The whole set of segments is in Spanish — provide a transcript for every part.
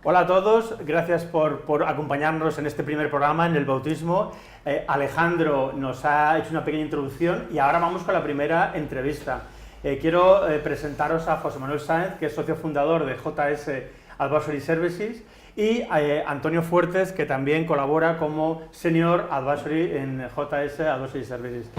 Hola a todos, gracias por acompañarnos en este primer programa, en el bautismo. Alejandro nos ha hecho una pequeña introducción y ahora vamos con la primera entrevista. Quiero presentaros a José Manuel Sáenz, que es socio fundador de JS Advisory Services, y Antonio Fuertes, que también colabora como Senior Advisory en JS Advisory Services.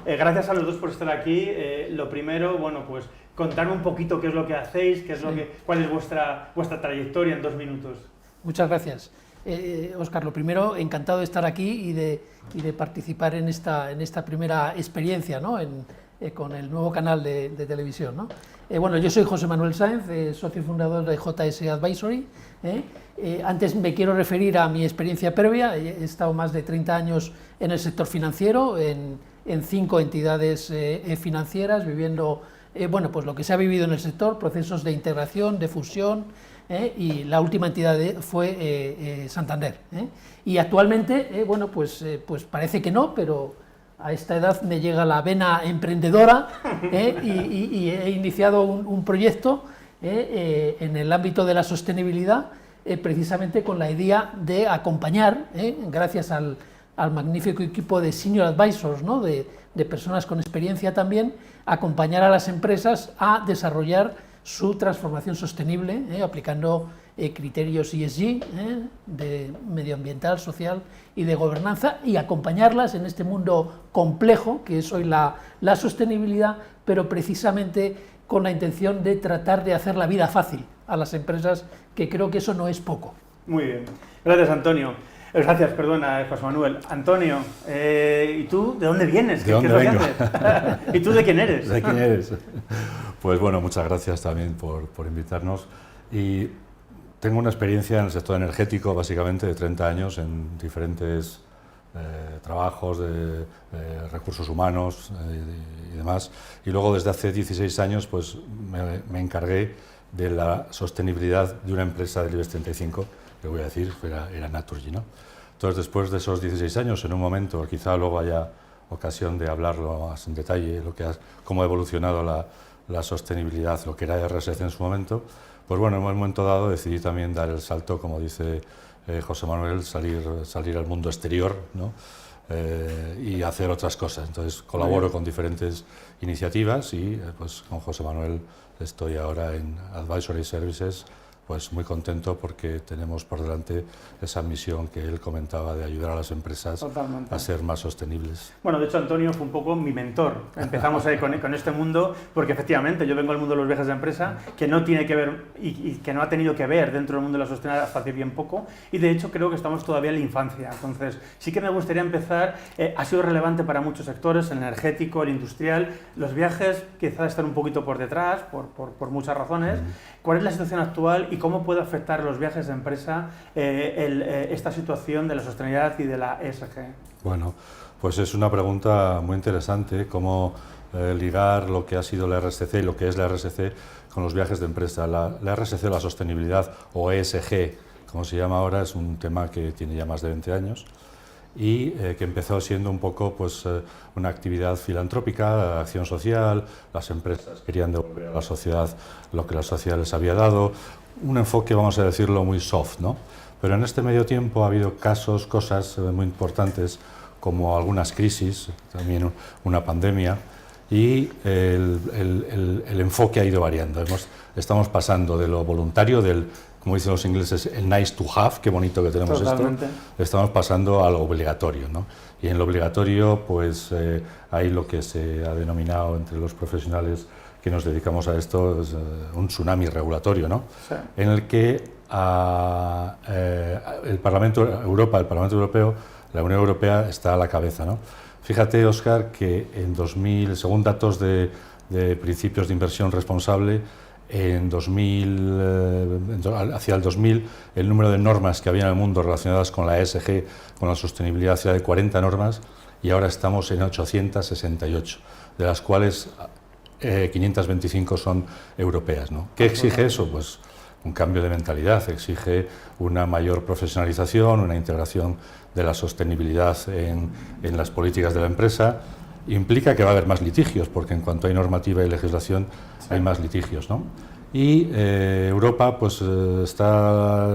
Gracias a los dos por estar aquí. Lo primero, bueno, pues contarme un poquito qué es lo que hacéis, cuál es vuestra trayectoria en 2 minutos. Muchas gracias. Óscar, lo primero, encantado de estar aquí y de participar en esta primera experiencia, ¿no? Con el nuevo canal de televisión, ¿no? Bueno, yo soy José Manuel Sáenz, socio fundador de JS Advisory. Antes me quiero referir a mi experiencia previa. He estado más de 30 años en el sector financiero, en 5 entidades financieras, viviendo bueno, pues lo que se ha vivido en el sector, procesos de integración, de fusión, y la última entidad fue Santander. Y actualmente, bueno, pues parece que no, pero a esta edad me llega la vena emprendedora, y he iniciado un proyecto en el ámbito de la sostenibilidad, precisamente con la idea de acompañar, gracias al magnífico equipo de Senior Advisors, ¿no? de personas con experiencia también, acompañar a las empresas a desarrollar su transformación sostenible, aplicando criterios ESG, de medioambiental, social y de gobernanza, y acompañarlas en este mundo complejo que es hoy la sostenibilidad, pero precisamente con la intención de tratar de hacer la vida fácil a las empresas, que creo que eso no es poco. Muy bien. Gracias, Antonio. Gracias, perdona, José Manuel. Antonio, ¿y tú de dónde vienes? ¿De dónde vengo? ¿Y tú de quién eres? ¿De quién eres? Pues bueno, muchas gracias también por invitarnos. Y tengo una experiencia en el sector energético, básicamente de 30 años, en diferentes trabajos de recursos humanos y demás. Y luego desde hace 16 años pues me encargué de la sostenibilidad de una empresa del IBEX 35, que voy a decir, era Naturgy, ¿no? Entonces, después de esos 16 años, en un momento, quizá luego haya ocasión de hablarlo más en detalle, cómo ha evolucionado la sostenibilidad, lo que era RSC en su momento, pues bueno, en un momento dado decidí también dar el salto, como dice José Manuel, salir al mundo exterior, ¿no? Y hacer otras cosas. Entonces, colaboro con diferentes iniciativas y pues con José Manuel estoy ahora en Advisory Services, pues muy contento porque tenemos por delante esa misión que él comentaba de ayudar a las empresas a ser más sostenibles. Bueno, de hecho Antonio fue un poco mi mentor. Empezamos con este mundo porque efectivamente yo vengo del mundo de los viajes de empresa, que no tiene que ver y que no ha tenido que ver dentro del mundo de la sostenibilidad hasta hace bien poco, y de hecho creo que estamos todavía en la infancia. Entonces sí que me gustaría empezar, ha sido relevante para muchos sectores, el energético, el industrial, los viajes quizás están un poquito por detrás por muchas razones. ¿Cuál es la situación actual y cómo puede afectar a los viajes de empresa esta situación de la sostenibilidad y de la ESG? Bueno, pues es una pregunta muy interesante, cómo ligar lo que ha sido la RSC y lo que es la RSC con los viajes de empresa. La RSC, la sostenibilidad, o ESG, como se llama ahora, es un tema que tiene ya más de 20 años y que empezó siendo un poco pues, una actividad filantrópica, acción social. Las empresas querían devolver a la sociedad lo que la sociedad les había dado, un enfoque, vamos a decirlo, muy soft, ¿no? Pero en este medio tiempo ha habido cosas muy importantes, como algunas crisis, también una pandemia, y el enfoque ha ido variando. Estamos pasando de lo voluntario, como dicen los ingleses, el nice to have, qué bonito que tenemos. Totalmente. Esto, estamos pasando a lo obligatorio, ¿no? Y en lo obligatorio pues hay lo que se ha denominado entre los profesionales que nos dedicamos a esto, es un tsunami regulatorio, ¿no? Sí. En el que el Parlamento Europeo, la Unión Europea está a la cabeza, ¿no? Fíjate, Óscar, que en 2000, según datos de principios de inversión responsable, hacia el 2000, el número de normas que había en el mundo relacionadas con la ESG, con la sostenibilidad, era de 40 normas, y ahora estamos en 868, de las cuales 525 son europeas, ¿no? ¿Qué exige eso? Pues un cambio de mentalidad, exige una mayor profesionalización, una integración de la sostenibilidad en las políticas de la empresa. Implica que va a haber más litigios, porque en cuanto hay normativa y legislación hay más litigios, ¿no? y Europa pues está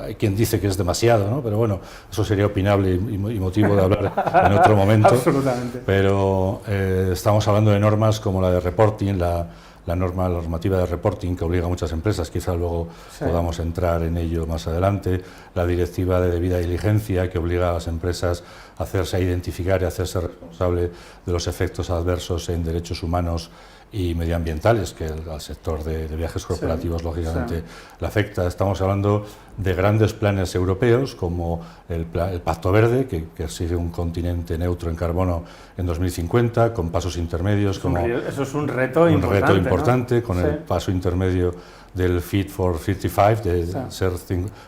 hay quien dice que es demasiado, ¿no? Pero bueno, eso sería opinable y motivo de hablar en otro momento. Absolutamente. Pero estamos hablando de normas como la de reporting, la normativa de reporting que obliga a muchas empresas, quizás luego podamos entrar en ello más adelante, la directiva de debida diligencia que obliga a las empresas a identificar y hacerse responsable de los efectos adversos en derechos humanos y medioambientales, que al sector de viajes corporativos lógicamente le afecta. Estamos hablando de grandes planes europeos como el Pacto Verde, que sigue un continente neutro en carbono en 2050, con pasos intermedios como... Eso es un reto importante, ¿no? Con el paso intermedio del Fit for 55, de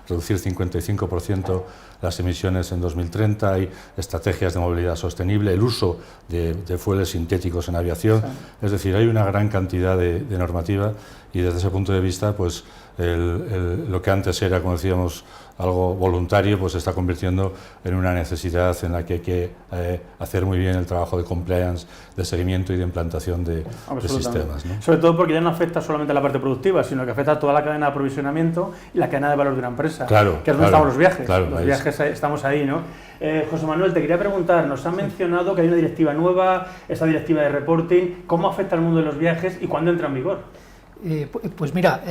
reducir 55% las emisiones en 2030, hay estrategias de movilidad sostenible, el uso de fueles sintéticos en aviación, es decir, hay una gran cantidad de normativa y desde ese punto de vista, pues lo que antes era, como decíamos, algo voluntario, pues se está convirtiendo en una necesidad en la que hay que hacer muy bien el trabajo de compliance, de seguimiento y de implantación de sistemas, ¿no? Sobre todo porque ya no afecta solamente a la parte productiva, sino que afecta a toda la cadena de aprovisionamiento y la cadena de valor de una empresa, que es donde estamos los viajes. Los viajes estamos ahí, ¿no? José Manuel, te quería preguntar, nos han mencionado que hay una directiva nueva, esa directiva de reporting, ¿cómo afecta al mundo de los viajes y cuándo entra en vigor? Pues mira,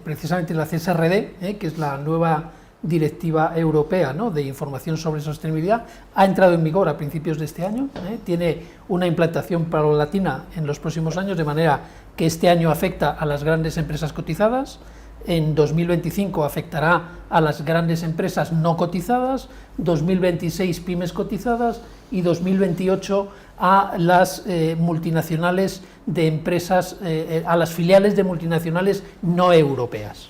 precisamente la CSRD, que es la nueva directiva europea, ¿no?, de información sobre sostenibilidad, ha entrado en vigor a principios de este año, tiene una implantación paulatina en los próximos años, de manera que este año afecta a las grandes empresas cotizadas, en 2025 afectará a las grandes empresas no cotizadas, 2026 pymes cotizadas y 2028 a las multinacionales de empresas, a las filiales de multinacionales no europeas.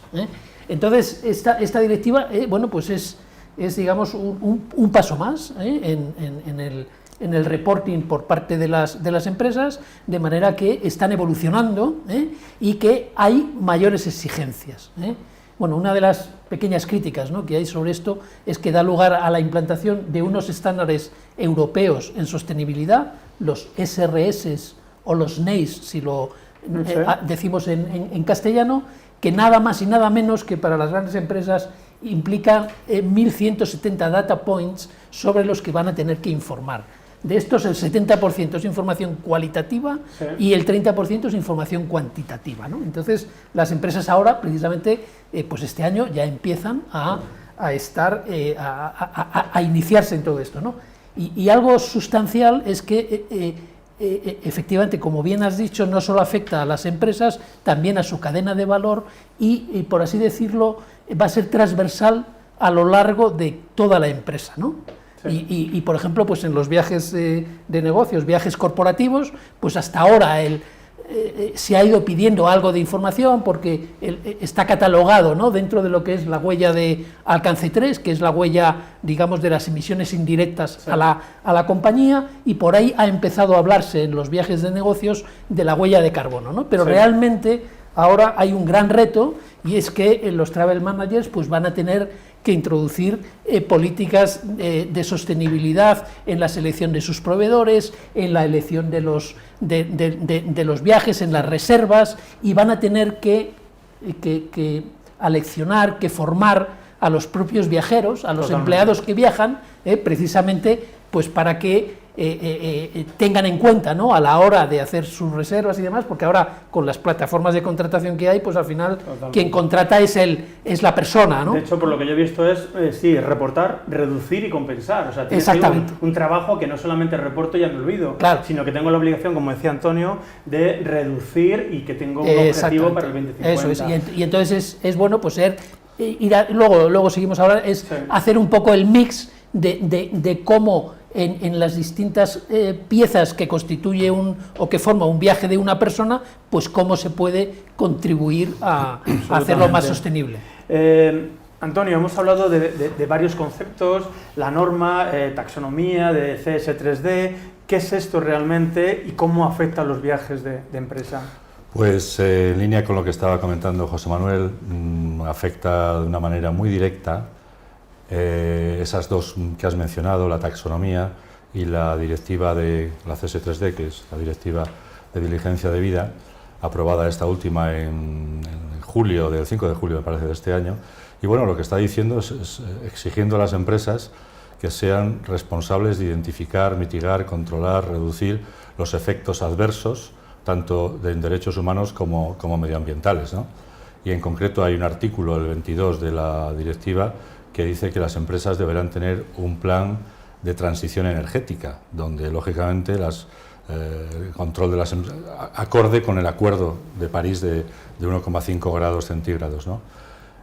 Entonces, esta directiva, bueno, pues es digamos, un paso más en el reporting por parte de las empresas, de manera que están evolucionando y que hay mayores exigencias. Bueno, una de las pequeñas críticas, ¿no?, que hay sobre esto es que da lugar a la implantación de unos estándares europeos en sostenibilidad, los SRS o los NEIS, si lo decimos en castellano, que nada más y nada menos que para las grandes empresas implican 1.170 data points sobre los que van a tener que informar. De estos, el 70% es información cualitativa y el 30% es información cuantitativa, ¿no? Entonces, las empresas ahora, precisamente, pues este año ya empiezan a iniciarse en todo esto, ¿no? Y algo sustancial es que, efectivamente, como bien has dicho, no solo afecta a las empresas, también a su cadena de valor y, por así decirlo, va a ser transversal a lo largo de toda la empresa, ¿no? Y, por ejemplo, pues en los viajes de negocios, viajes corporativos, pues hasta ahora se ha ido pidiendo algo de información porque está catalogado, ¿no?, dentro de lo que es la huella de alcance 3, que es la huella, digamos, de las emisiones indirectas a la compañía, y por ahí ha empezado a hablarse en los viajes de negocios de la huella de carbono, ¿no? Pero realmente ahora hay un gran reto, y es que los travel managers pues van a tener que introducir políticas de sostenibilidad en la selección de sus proveedores, en la elección de los viajes, en las reservas, y van a tener que aleccionar, que formar a los propios viajeros, a los empleados que viajan, precisamente pues para que tengan en cuenta, ¿no?, a la hora de hacer sus reservas y demás, porque ahora con las plataformas de contratación que hay, pues al final quien contrata es la persona, ¿no? De hecho, por lo que yo he visto es, reportar, reducir y compensar. O sea, tiene un trabajo que no solamente reporto y ya me olvido, sino que tengo la obligación, como decía Antonio, de reducir y que tengo un objetivo para el 2050. Eso es, y entonces es bueno pues luego seguimos ahora, hacer un poco el mix de cómo en las distintas piezas que constituye o que forma un viaje de una persona, pues cómo se puede contribuir a hacerlo más sostenible. Antonio, hemos hablado de varios conceptos, la norma, taxonomía, de CS3D. ¿Qué es esto realmente y cómo afecta a los viajes de empresa? Pues en línea con lo que estaba comentando José Manuel, afecta de una manera muy directa esas dos que has mencionado, la taxonomía y la directiva de la CS3D, que es la directiva de diligencia debida, aprobada esta última en julio, del 5 de julio me parece de este año, y bueno, lo que está diciendo es exigiendo a las empresas que sean responsables de identificar, mitigar, controlar, reducir los efectos adversos, tanto en derechos humanos como medioambientales, ¿no? Y en concreto hay un artículo, el 22 de la directiva, que dice que las empresas deberán tener un plan de transición energética, donde lógicamente el control de las acorde con el acuerdo de París de 1,5 grados centígrados, ¿no?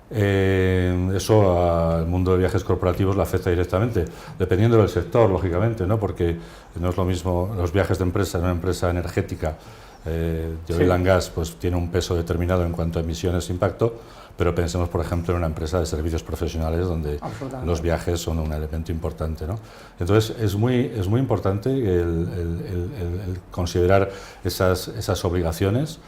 Eso al mundo de viajes corporativos le afecta directamente, dependiendo del sector, lógicamente, ¿no? Porque no es lo mismo los viajes de empresa en una empresa energética de oil and gas, pues tiene un peso determinado en cuanto a emisiones e impacto, pero pensemos, por ejemplo, en una empresa de servicios profesionales donde los viajes son un elemento importante, ¿no? Entonces, es muy importante el considerar esas obligaciones,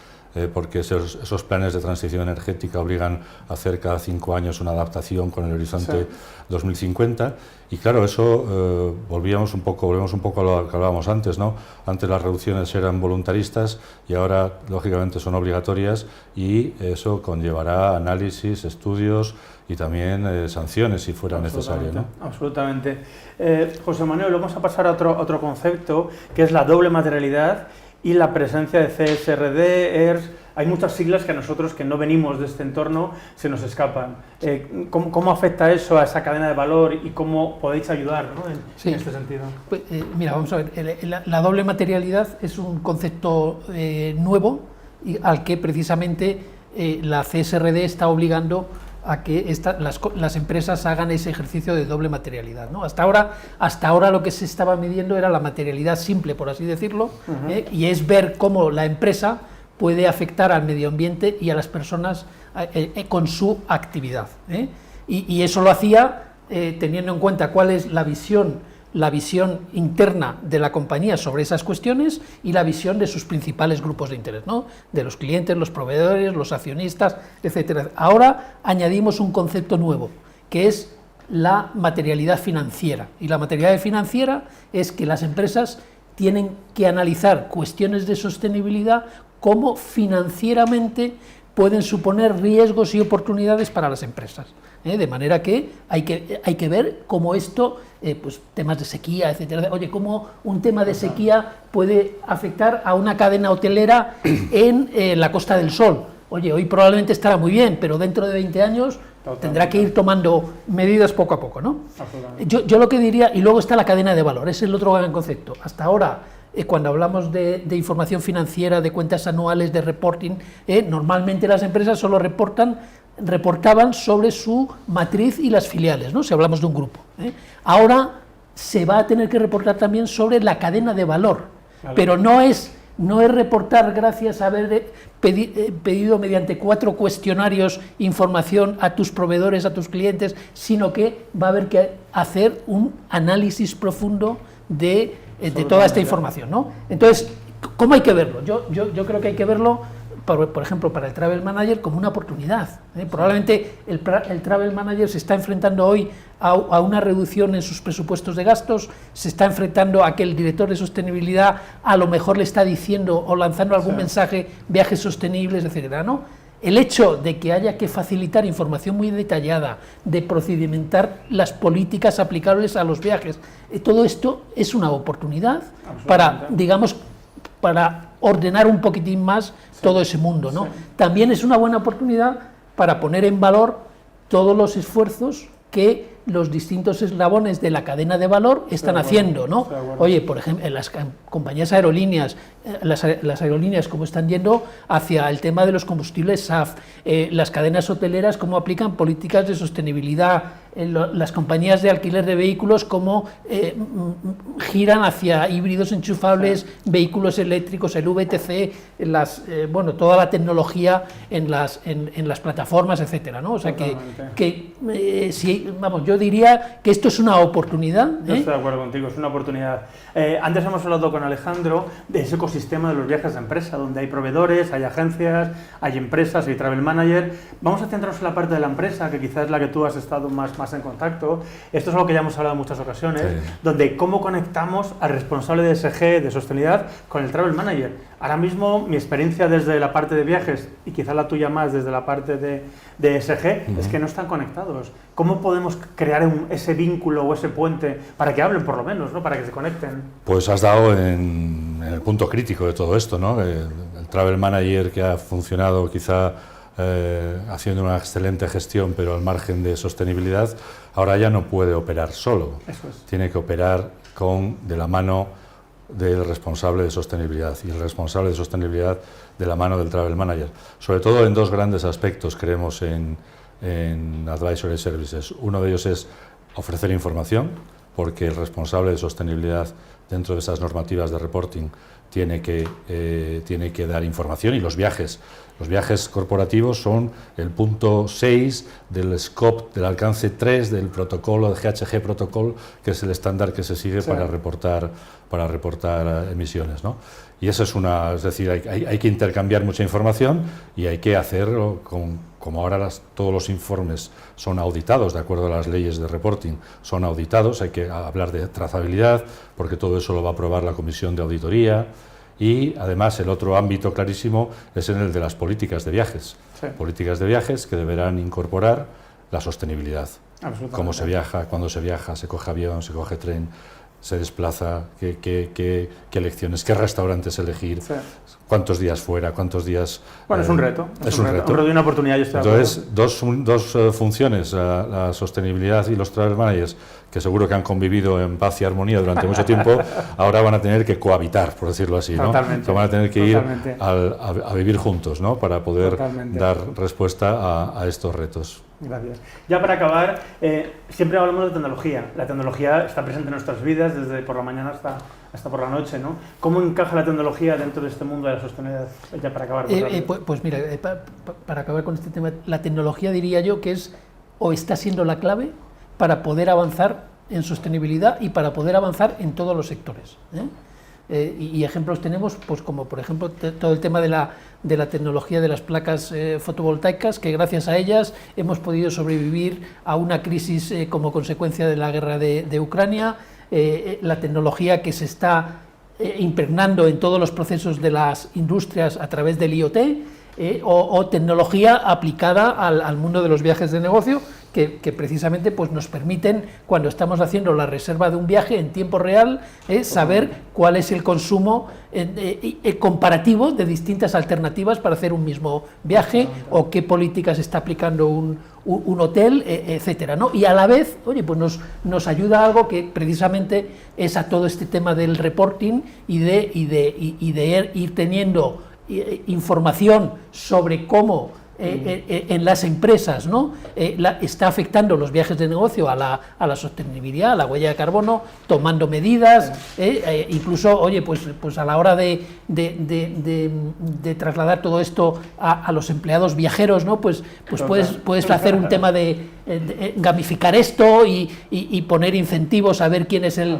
porque esos planes de transición energética obligan a hacer cada 5 años una adaptación con el horizonte 2050, y claro, eso volvemos un poco a lo que hablábamos antes, ¿no? Antes las reducciones eran voluntaristas y ahora lógicamente son obligatorias, y eso conllevará análisis, estudios y también sanciones si fuera necesario, ¿no? Absolutamente. José Manuel, vamos a pasar a otro concepto, que es la doble materialidad y la presencia de CSRD, ERS. Hay muchas siglas que a nosotros, que no venimos de este entorno, se nos escapan. ¿Cómo afecta eso a esa cadena de valor y cómo podéis ayudar, ¿no? en este sentido? Pues, mira, vamos a ver, la doble materialidad es un concepto nuevo y al que precisamente la CSRD está obligando a que las empresas hagan ese ejercicio de doble materialidad, ¿no? Hasta ahora lo que se estaba midiendo era la materialidad simple, por así decirlo, y es ver cómo la empresa puede afectar al medio ambiente y a las personas con su actividad, y eso lo hacía teniendo en cuenta cuál es la visión interna de la compañía sobre esas cuestiones y la visión de sus principales grupos de interés, ¿no? De los clientes, los proveedores, los accionistas, etcétera. Ahora añadimos un concepto nuevo, que es la materialidad financiera. Y la materialidad financiera es que las empresas tienen que analizar cuestiones de sostenibilidad, cómo financieramente pueden suponer riesgos y oportunidades para las empresas. De manera que hay que ver cómo esto, pues temas de sequía, etcétera. Oye, cómo un tema de sequía puede afectar a una cadena hotelera en la Costa del Sol. Oye, hoy probablemente estará muy bien, pero dentro de 20 años tendrá que ir tomando medidas poco a poco, ¿no? Yo lo que diría, y luego está la cadena de valor, es el otro gran concepto. Hasta ahora, cuando hablamos de información financiera, de cuentas anuales, de reporting, normalmente las empresas solo reportaban sobre su matriz y las filiales, ¿no? Si hablamos de un grupo. Ahora se va a tener que reportar también sobre la cadena de valor, pero no es reportar gracias a haber pedido mediante 4 cuestionarios información a tus proveedores, a tus clientes, sino que va a haber que hacer un análisis profundo de toda esta información, ¿no? Entonces, ¿cómo hay que verlo? Yo creo que hay que verlo, por ejemplo, para el Travel Manager como una oportunidad. Probablemente el Travel Manager se está enfrentando hoy a una reducción en sus presupuestos de gastos, se está enfrentando a que el director de sostenibilidad a lo mejor le está diciendo o lanzando algún mensaje, viajes sostenibles, etcétera, ¿no? El hecho de que haya que facilitar información muy detallada, de procedimentar las políticas aplicables a los viajes, todo esto es una oportunidad para, digamos, para ordenar un poquitín más todo ese mundo, ¿no? También es una buena oportunidad para poner en valor todos los esfuerzos que los distintos eslabones de la cadena de valor están haciendo, ¿no? Oye, por ejemplo, en las compañías aerolíneas, las aerolíneas cómo están yendo hacia el tema de los combustibles SAF, las cadenas hoteleras cómo aplican políticas de sostenibilidad, las compañías de alquiler de vehículos cómo giran hacia híbridos enchufables, vehículos eléctricos, el VTC, toda la tecnología en las plataformas, etcétera, ¿no? O sea yo diría que esto es una oportunidad. Yo estoy de acuerdo contigo, es una oportunidad. Antes hemos hablado con Alejandro de ese ecosistema de los viajes de empresa, donde hay proveedores, hay agencias, hay empresas, hay travel manager. Vamos a centrarnos en la parte de la empresa, que quizás es la que tú has estado más más en contacto. Esto es algo que ya hemos hablado en muchas ocasiones, Sí. donde cómo conectamos al responsable de ESG, de sostenibilidad, con el Travel Manager. Ahora mismo mi experiencia desde la parte de viajes, y quizá la tuya más desde la parte de ESG, es que no están conectados. ¿Cómo podemos crear ese vínculo o ese puente para que hablen por lo menos, ¿no? Para que se conecten? Pues has dado en el punto crítico de todo esto, ¿no? El Travel Manager, que ha funcionado quizá haciendo una excelente gestión, pero al margen de sostenibilidad, ahora ya no puede operar solo. Eso es. Tiene que operar de la mano del responsable de sostenibilidad, y el responsable de sostenibilidad de la mano del Travel Manager. Sobre todo en dos grandes aspectos creemos en Advisory Services. Uno de ellos es ofrecer información, porque el responsable de sostenibilidad dentro de esas normativas de reporting tiene que dar información, y los viajes corporativos son el punto 6 del scope, del alcance 3 del protocolo, del GHG Protocol, que es el estándar que se sigue para reportar emisiones, ¿no? Y eso es decir, hay que intercambiar mucha información, y hay que hacerlo como ahora todos los informes son auditados de acuerdo a las leyes de reporting, son auditados, hay que hablar de trazabilidad, porque todo eso lo va a aprobar la Comisión de Auditoría. Y además el otro ámbito clarísimo es en el de las políticas de viajes. Sí. Políticas de viajes que deberán incorporar la sostenibilidad. Cómo se viaja, cuándo se viaja, se coge avión, se coge tren, se desplaza, qué elecciones, qué restaurantes elegir, Sí. cuántos días fuera, cuántos días... Bueno, es un reto. Es un reto. Un reto y una oportunidad. Yo estoy de Entonces, dos funciones, la sostenibilidad y los travel managers, que seguro que han convivido en paz y armonía durante mucho tiempo, ahora van a tener que cohabitar, por decirlo así, ¿no? Totalmente. Van a tener que ir Totalmente. a vivir juntos, ¿no? Para poder Totalmente. dar respuesta a estos retos. Gracias. Ya para acabar, siempre hablamos de tecnología. La tecnología está presente en nuestras vidas desde por la mañana hasta por la noche, ¿no? ¿Cómo encaja la tecnología dentro de este mundo de la sostenibilidad? Ya para acabar. Pues mira, para acabar con este tema, la tecnología diría yo que es o está siendo la clave para poder avanzar en sostenibilidad y para poder avanzar en todos los sectores, ¿eh? Y ejemplos tenemos, pues como por ejemplo todo el tema de la tecnología de las placas fotovoltaicas, que gracias a ellas hemos podido sobrevivir a una crisis como consecuencia de la guerra de Ucrania, la tecnología que se está impregnando en todos los procesos de las industrias a través del IoT, o tecnología aplicada al mundo de los viajes de negocio, que precisamente pues nos permiten, cuando estamos haciendo la reserva de un viaje en tiempo real, saber cuál es el consumo comparativo de distintas alternativas para hacer un mismo viaje, o qué políticas está aplicando un hotel, etcétera, ¿no? Y a la vez, oye, pues nos ayuda a algo que precisamente es a todo este tema del reporting y de ir teniendo información sobre cómo en las empresas, ¿no? Está afectando los viajes de negocio a la sostenibilidad, a la huella de carbono, tomando medidas, incluso, oye, pues a la hora de trasladar todo esto a los empleados viajeros, ¿no? Pues puedes hacer un tema de gamificar esto y poner incentivos a ver quién es el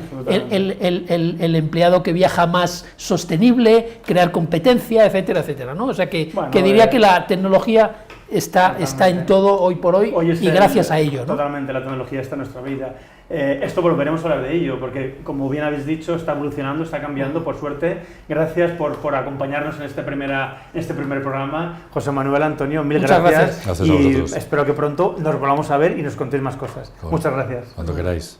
empleado que viaja más sostenible, crear competencia, etcétera, etcétera, ¿no? O sea que diría que la tecnología está en todo hoy por hoy y gracias a ello, ¿no? Totalmente, la tecnología está en nuestra vida. Esto volveremos a hablar de ello, porque como bien habéis dicho, está evolucionando, está cambiando, por suerte. Gracias por acompañarnos en este primer programa. José Manuel, Antonio, mil gracias. Gracias a vosotros. Espero que pronto nos volvamos a ver y nos contéis más cosas. Muchas gracias. Cuando queráis.